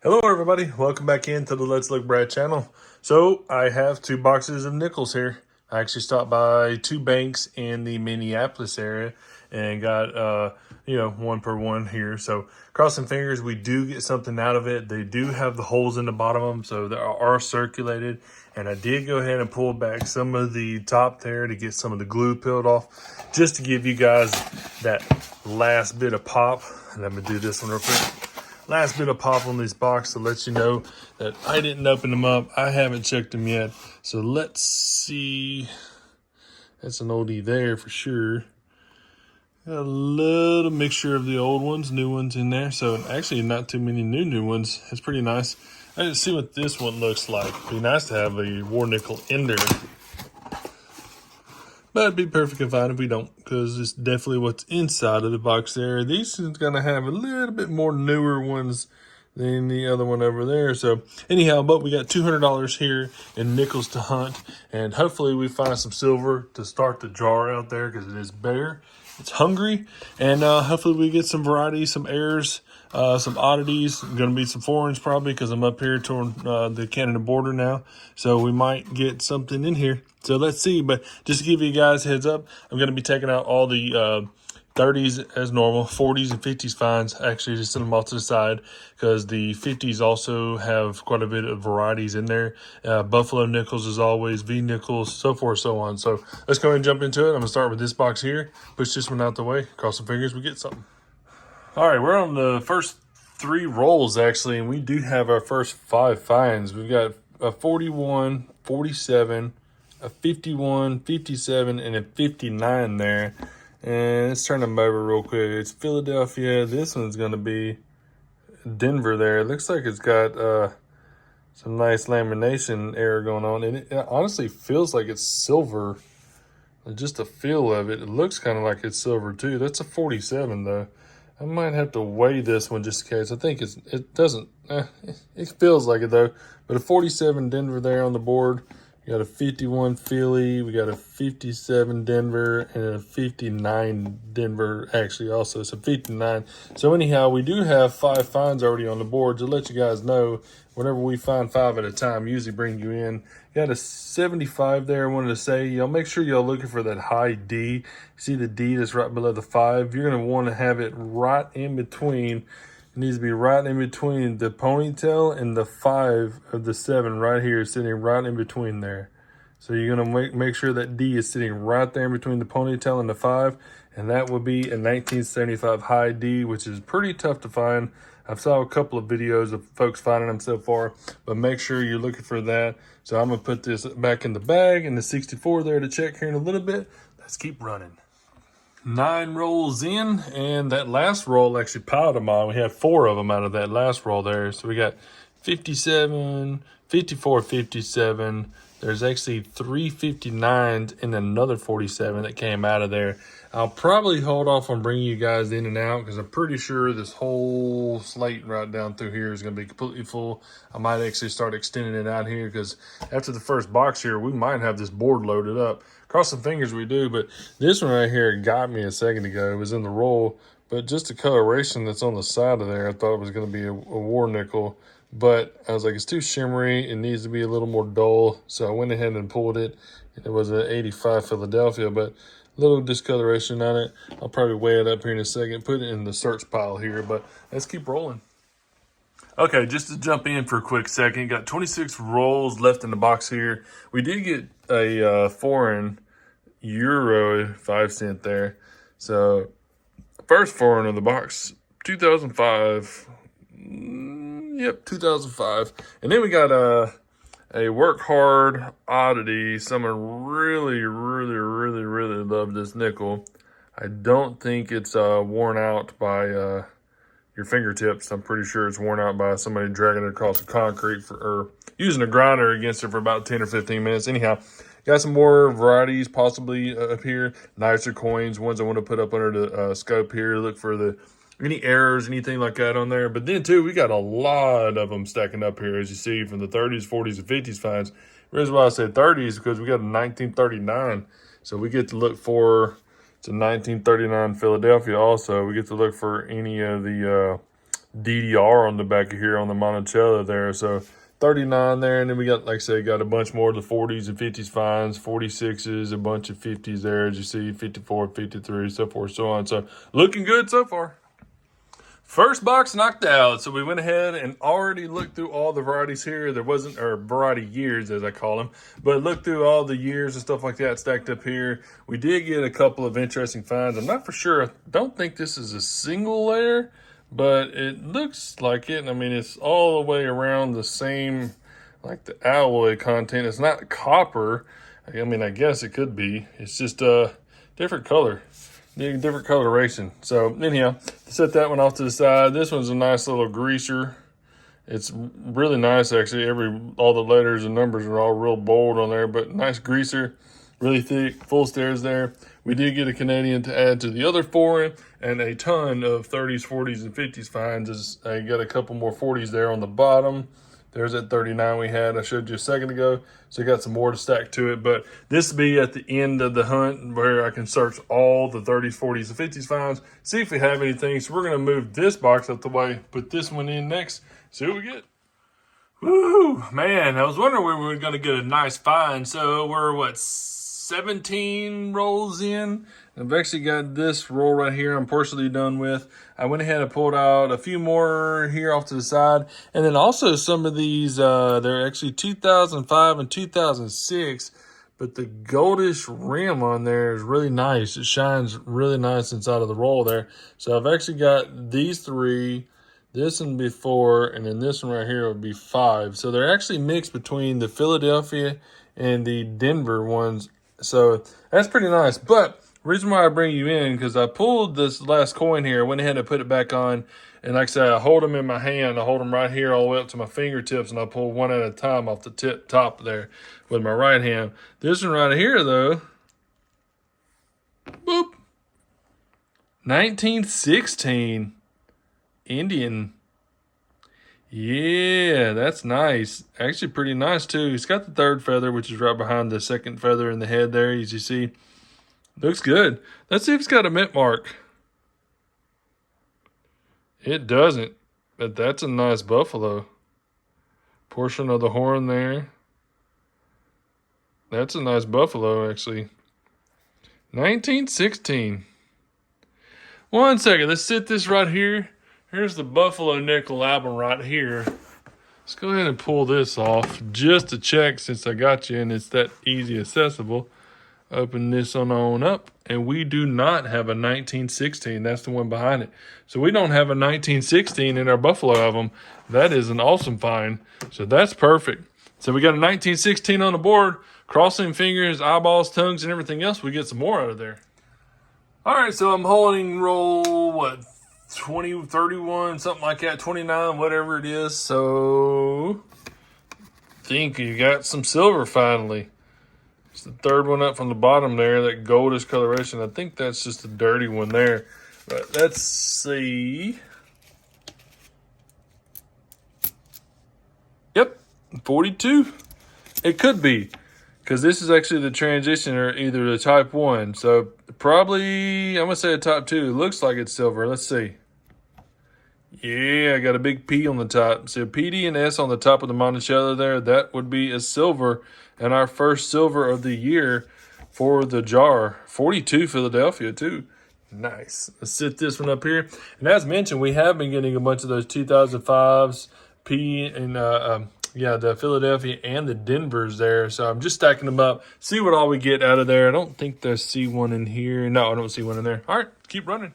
Hello everybody, welcome back into the Let's Look Brad channel. So I have 2 boxes of nickels here. I actually stopped by 2 banks in the Minneapolis area and got one per one here. So crossing fingers, we do get something out of it. They do have the holes in the bottom of them, so they are circulated. And I did go ahead and pull back some of the top there to get some of the glue peeled off, just to give you guys that last bit of pop. And I'm gonna do this one real quick. Last bit of pop on this box to let you know that I didn't open them up. I haven't checked them yet. So let's see. That's an oldie there for sure. Got a little mixture of the old ones, new ones in there. So actually not too many new ones. It's pretty nice. I didn't see what this one looks like. Be nice to have a war nickel in there. But it'd be perfectly fine if we don't, because it's definitely what's inside of the box there. These is going to have a little bit more newer ones than the other one over there. So anyhow, but we got $200 here in nickels to hunt. And hopefully we find some silver to start the jar out there, because it is bare. It's hungry. And hopefully we get some varieties, some airs, some oddities. Going to be some foreigns probably, because I'm up here toward the Canada border now. So we might get something in here. So let's see. But just to give you guys a heads up, I'm going to be taking out all the 30s as normal, 40s and 50s fines. Actually, just send them off to the side, because the 50s also have quite a bit of varieties in there. Buffalo nickels as always, V nickels, so forth, so on. So let's go ahead and jump into it. I'm going to start with this box here. Push this one out the way. Cross some fingers, we get something. All right, we're on the first 3 rolls, actually, and we do have our first 5 finds. We've got a 41, 47, a 51, 57, and a 59 there. And let's turn them over real quick. It's Philadelphia. This one's going to be Denver there. It looks like it's got some nice lamination error going on. And it honestly feels like it's silver. Just a feel of it. It looks kind of like it's silver too. That's a 47 though. I might have to weigh this one just in case. I think it doesn't. It feels like it though. But a 47 Denver there on the board. We got a 51 Philly, we got a 57 Denver, and a 59 Denver, actually also. So 59. So anyhow, we do have 5 finds already on the board. To let you guys know, whenever we find 5 at a time, usually bring you in. Got a 75 there. I wanted to say, y'all make sure y'all looking for that high D. See the D that's right below the 5? You're going to want to have it right in between. It needs to be right in between the ponytail and the 5 of the 7 right here, sitting right in between there. So you're going to make sure that D is sitting right there in between the ponytail and the 5. And that would be a 1975 high D, which is pretty tough to find. I've saw a couple of videos of folks finding them so far, but make sure you're looking for that. So I'm going to put this back in the bag and the 64 there to check here in a little bit. Let's keep running. 9 rolls in, and that last roll actually piled them on. We had 4 of them out of that last roll there. So we got 57, 54, 57. There's actually 3 59s and another 47 that came out of there. I'll probably hold off on bringing you guys in and out, because I'm pretty sure this whole slate right down through here is going to be completely full. I might actually start extending it out here, because after the first box here, we might have this board loaded up. Cross some fingers we do, but this one right here got me a second ago. It was in the roll, but just the coloration that's on the side of there, I thought it was going to be a war nickel. But I was like, it's too shimmery. It needs to be a little more dull. So I went ahead and pulled it. It was an 85 Philadelphia, but a little discoloration on it. I'll probably weigh it up here in a second, put it in the search pile here, but let's keep rolling. Okay, just to jump in for a quick second, got 26 rolls left in the box here. We did get a foreign Euro 5 cent there. So first foreign of the box, 2005. Yep, 2005. And then we got a work hard oddity. Someone really loved this nickel. I don't think it's worn out by your fingertips. I'm pretty sure it's worn out by somebody dragging it across the concrete or using a grinder against it for about 10 or 15 minutes. Anyhow, got some more varieties possibly up here. Nicer coins, ones I want to put up under the scope here. Look for any errors, anything like that on there. But then, too, we got a lot of them stacking up here, as you see, from the 30s, 40s, and 50s finds. The reason why I said 30s is because we got a 1939. So we get to look for, it's a 1939 Philadelphia also. We get to look for any of the DDR on the back of here on the Monticello there. So 39 there, and then we got, like I said, got a bunch more of the 40s and 50s finds, 46s, a bunch of 50s there, as you see, 54, 53, so forth, so on. So looking good so far. First box knocked out, so we went ahead and already looked through all the varieties here. There wasn't, or variety years as I call them, but looked through all the years and stuff like that stacked up here. We did get a couple of interesting finds. I'm not for sure. I don't think this is a single layer, but it looks like it. I mean, it's all the way around the same, like the alloy content. It's not copper. I mean, I guess it could be. It's just a different color. Different coloration. So anyhow, set that one off to the side. This one's a nice little greaser. It's really nice actually. All the letters and numbers are all real bold on there, but nice greaser, really thick, full stairs there. We did get a Canadian to add to the other four, and a ton of 30s, 40s, and 50s finds. I got a couple more 40s there on the bottom. There's that 39 we had I showed you a second ago. So got some more to stack to it. But this will be at the end of the hunt where I can search all the 30s, 40s, and 50s finds, see if we have anything. So we're going to move this box out the way, put this one in next, see what we get. Woo, man, I was wondering where we were going to get a nice find. So we're, what, 17 rolls in? I've actually got this roll right here I'm partially done with. I went ahead and pulled out a few more here off to the side. And then also some of these, they're actually 2005 and 2006. But the goldish rim on there is really nice. It shines really nice inside of the roll there. So I've actually got these three, this one before, and then this one right here would be 5. So they're actually mixed between the Philadelphia and the Denver ones. So that's pretty nice. But the reason why I bring you in, because I pulled this last coin here, went ahead and put it back on, and like I said, I hold them in my hand. I hold them right here all the way up to my fingertips, and I pull one at a time off the top there with my right hand. This one right here, though, boop, 1916 Indian. Yeah, that's nice. Actually pretty nice, too. It's got the third feather, which is right behind the second feather in the head there, as you see. Looks good. Let's see if it's got a mint mark. It doesn't, but that's a nice buffalo. Portion of the horn there. That's a nice buffalo, actually. 1916. 1 second, let's sit this right here. Here's the Buffalo Nickel album right here. Let's go ahead and pull this off just to check since I got you and it's that easy accessible. Open this on up, and we do not have a 1916. That's the one behind it. So we don't have a 1916 in our Buffalo album. That is an awesome find. So that's perfect. So we got a 1916 on the board. Crossing fingers, eyeballs, tongues, and everything else. We get some more out of there. All right, so I'm holding roll, what, 20, 31, something like that, 29, whatever it is. So I think you got some silver finally. It's the third one up from the bottom there, that goldish coloration. I think that's just a dirty one there. But let's see. Yep, 42. It could be, because this is actually the transition or either the type 1. So probably, I'm going to say a type 2. It looks like it's silver. Let's see. Yeah, I got a big P on the top. So PD and S on the top of the Monticello there. That would be a silver. And our first silver of the year for the jar. 42 Philadelphia too. Nice. Let's sit this one up here. And as mentioned, we have been getting a bunch of those 2005s, P and the Philadelphia and the Denvers there. So I'm just stacking them up. See what all we get out of there. I don't think there's C1 in here. No, I don't see one in there. All right, keep running.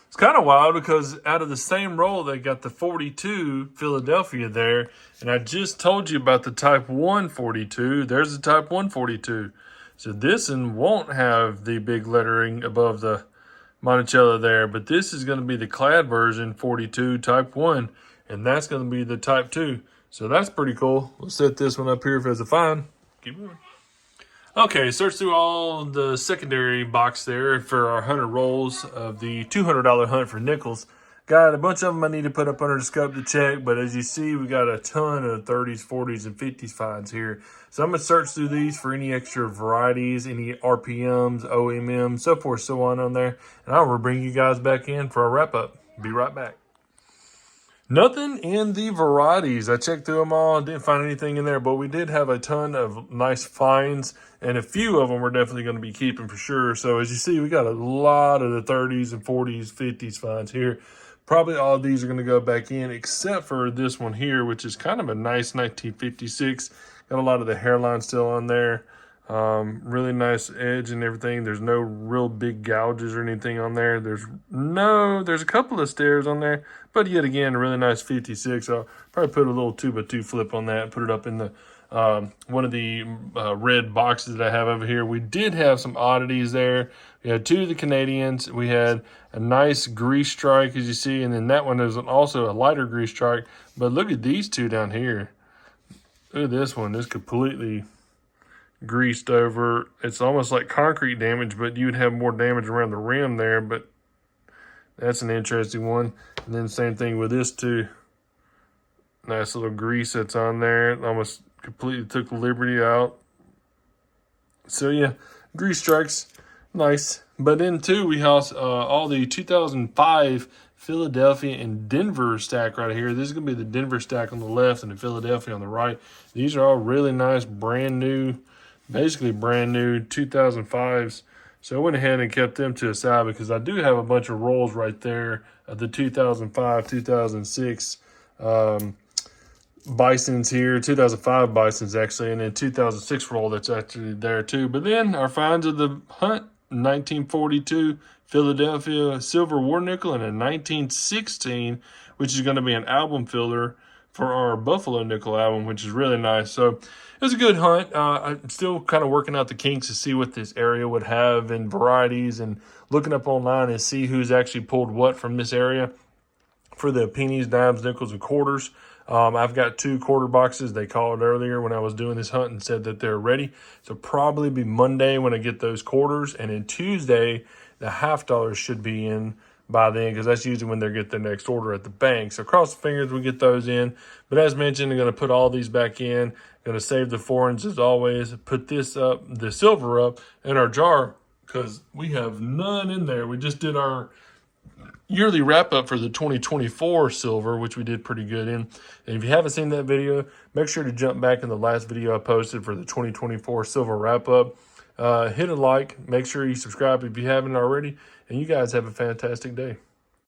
It's kind of wild because out of the same roll, they got the 42 Philadelphia there. And I just told you about the Type 1 42. There's the Type 1 42. So this one won't have the big lettering above the Monticello there. But this is going to be the clad version 42 Type 1. And that's going to be the Type 2. So that's pretty cool. We'll set this one up here as a find. Keep moving. Okay, search through all the secondary box there for our 100 rolls of the $200 hunt for nickels. Got a bunch of them I need to put up under the scope to check, but as you see, we got a ton of 30s, 40s, and 50s finds here. So I'm going to search through these for any extra varieties, any RPMs, OMMs, so forth, so on there. And I will bring you guys back in for a wrap-up. Be right back. Nothing in the varieties. I checked through them all, didn't find anything in there, but we did have a ton of nice finds, and a few of them we're definitely going to be keeping for sure. So as you see, we got a lot of the 30s and 40s, 50s finds here. Probably all of these are going to go back in, except for this one here, which is kind of a nice 1956. Got a lot of the hairline still on there. Really nice edge and everything. There's no real big gouges or anything on there. There's a couple of stairs on there, but yet again, a really nice 56. I'll probably put a little 2x2 flip on that and put it up in the one of the red boxes that I have over here. We did have some oddities there. We had two of the Canadians. We had a nice grease strike, as you see, and then that one is also a lighter grease strike. But look at these two down here. Look at this one. This completely greased over. It's almost like concrete damage, but you would have more damage around the rim there. But that's an interesting one. And then same thing with this too. Nice little grease that's on there. It almost completely took the Liberty out. So yeah, grease strikes, nice. But then too, we have all the 2005 Philadelphia and Denver stack right here. This is going to be the Denver stack on the left and the Philadelphia on the right. These are all really nice, brand new, basically brand new 2005s. So I went ahead and kept them to the side because I do have a bunch of rolls right there of the 2005, 2006 Bisons here, 2005 Bisons actually, and then 2006 roll that's actually there too. But then our finds of the hunt, 1942 Philadelphia silver war nickel, and a 1916, which is going to be an album filler for our Buffalo nickel album, which is really nice. So it was a good hunt. I'm still kind of working out the kinks to see what this area would have in varieties and looking up online and see who's actually pulled what from this area for the pennies, dimes, nickels, and quarters. I've got 2 quarter boxes. They called earlier when I was doing this hunt and said that they're ready. So probably be Monday when I get those quarters. And then Tuesday, the $50 should be in by then because that's usually when they get their next order at the bank. So cross the fingers we get those in. But as mentioned, I'm going to put all these back in. Going to save the foreigns as always. Put this up, the silver up in our jar because we have none in there. We just did our yearly wrap up for the 2024 silver, which we did pretty good in. And if you haven't seen that video, make sure to jump back in the last video I posted for the 2024 silver wrap up. Hit a like, make sure you subscribe if you haven't already, and you guys have a fantastic day.